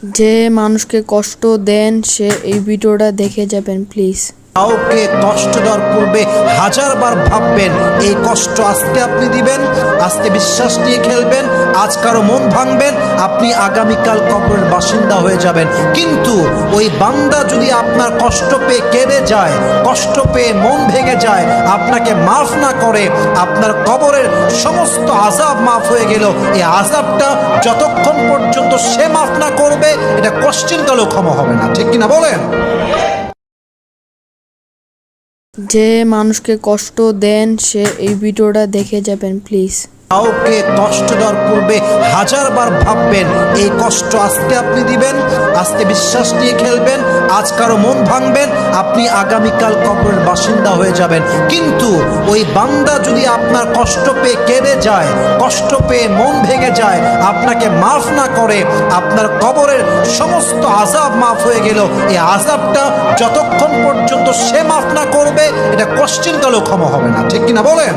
যে মানুষকে কষ্ট দেন সে এই ভিডিওটা দেখে যাবেন প্লিজ। কাউকে কষ্ট দেওয়ার পূর্বে হাজারবার ভাববেন এই কষ্ট আজকে আপনি দিবেন, আজকে বিশ্বাস নিয়ে খেলবেন, আজ কারো মন ভাঙবেন, আপনি আগামীকাল কবরের বাসিন্দা হয়ে যাবেন। কিন্তু ওই বান্দা যদি আপনার কষ্ট পেয়ে কেঁদে যায়, কষ্ট পেয়ে মন ভেঙে যায়, আপনাকে মাফ না করে, আপনার কবরের সমস্ত আযাব মাফ হয়ে গেল। এই আযাবটা যতক্ষণ পর্যন্ত সে মাফ না করবে এটা কোশ্চেনকালেও ক্ষমা হবে না। ঠিক কিনা বলেন? যে মানুষকে কষ্ট দেন সে এই ভিডিওটা দেখে যাবেন প্লিজ। কাউকে কষ্ট দেওয়ার পূর্বে হাজারবার ভাববেন এই কষ্ট আজকে আপনি দিবেন, আজকে বিশ্বাস নিয়ে খেলবেন, আজ কারো মন ভাঙবেন, আপনি আগামীকাল কবরের বাসিন্দা হয়ে যাবেন। কিন্তু ওই বান্দা যদি আপনার কষ্ট পেয়ে কেঁদে যায়, কষ্ট পেয়ে মন ভেঙে যায়, আপনাকে মাফ না করে, আপনার কবরের সমস্ত আযাব মাফ হয়ে গেল। এই আযাবটা যতক্ষণ পর্যন্ত সে মাফ না করবে এটা কোশ্চেনকালেও ক্ষমা হবে না। ঠিক কিনা বলেন?